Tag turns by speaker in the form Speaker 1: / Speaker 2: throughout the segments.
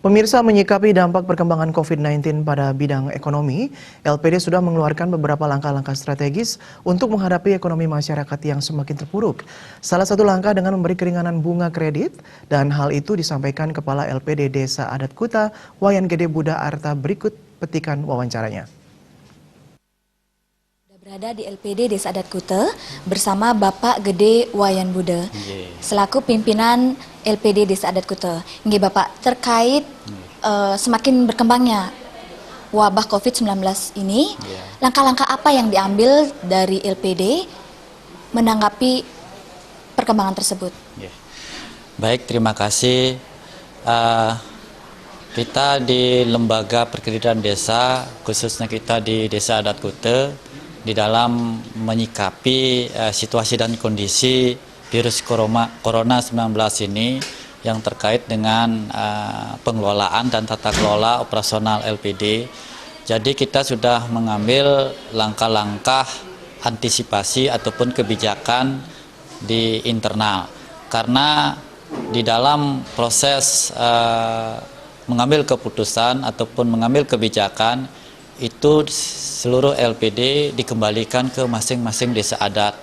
Speaker 1: Pemirsa, menyikapi dampak perkembangan COVID-19 pada bidang ekonomi, LPD sudah mengeluarkan beberapa langkah-langkah strategis untuk menghadapi ekonomi masyarakat yang semakin terpuruk. Salah satu langkah dengan memberi keringanan bunga kredit, dan hal itu disampaikan Kepala LPD Desa Adat Kuta, Wayan Gede Buddha Arta. Berikut petikan wawancaranya.
Speaker 2: Berada di LPD Desa Adat Kuta bersama Bapak Gede Wayan Buddha selaku pimpinan LPD Desa Adat Kuta. Nggih Bapak, terkait semakin berkembangnya wabah COVID-19 ini, langkah-langkah apa yang diambil dari LPD menanggapi perkembangan tersebut?
Speaker 3: Baik, terima kasih. Kita di Lembaga Perkreditan Desa, khususnya kita di Desa Adat Kuta, di dalam menyikapi situasi dan kondisi virus Corona-19 ini yang terkait dengan pengelolaan dan tata kelola operasional LPD. Jadi kita sudah mengambil langkah-langkah antisipasi ataupun kebijakan di internal. Karena di dalam proses mengambil keputusan ataupun mengambil kebijakan, itu seluruh LPD dikembalikan ke masing-masing desa adat,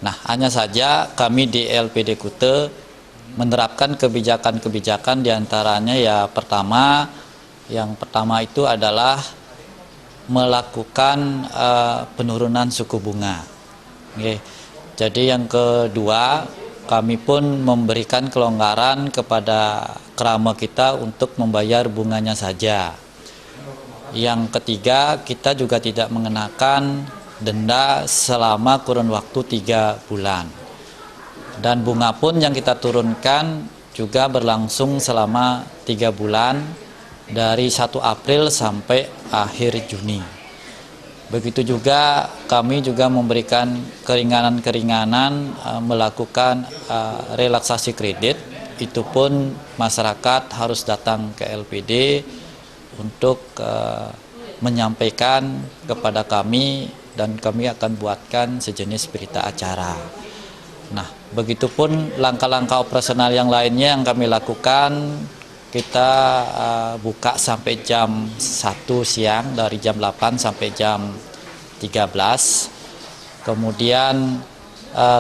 Speaker 3: Nah, hanya saja kami di LPD Kuta menerapkan kebijakan-kebijakan diantaranya yang pertama itu adalah melakukan penurunan suku bunga. Jadi yang kedua, kami pun memberikan kelonggaran kepada kerama kita untuk membayar bunganya saja. Yang ketiga, kita juga tidak mengenakan denda selama kurun waktu 3 bulan. Dan bunga pun yang kita turunkan juga berlangsung selama 3 bulan dari 1 April sampai akhir Juni. Begitu juga kami juga memberikan keringanan-keringanan melakukan relaksasi kredit. Itu pun masyarakat harus datang ke LPD untuk menyampaikan kepada kami, dan kami akan buatkan sejenis berita acara. Nah, begitupun langkah-langkah operasional yang lainnya yang kami lakukan, kita buka sampai jam 1 siang, dari jam 8 sampai jam 13. Kemudian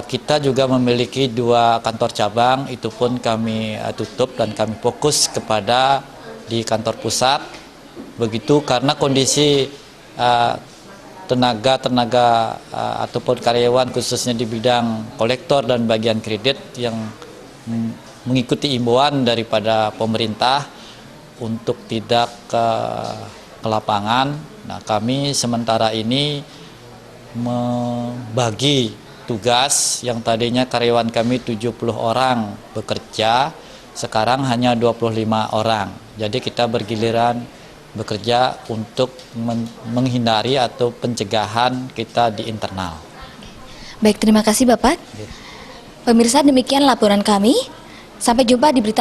Speaker 3: kita juga memiliki 2 kantor cabang, itu pun kami tutup dan kami fokus kepada di kantor pusat. Begitu karena kondisi tenaga ataupun karyawan khususnya di bidang kolektor dan bagian kredit yang mengikuti imbauan daripada pemerintah untuk tidak ke lapangan. Nah, kami sementara ini membagi tugas yang tadinya karyawan kami 70 orang bekerja, sekarang hanya 25 orang. Jadi kita bergiliran bekerja untuk menghindari atau pencegahan kita di internal.
Speaker 2: Baik, terima kasih Bapak. Pemirsa, demikian laporan kami. Sampai jumpa di berita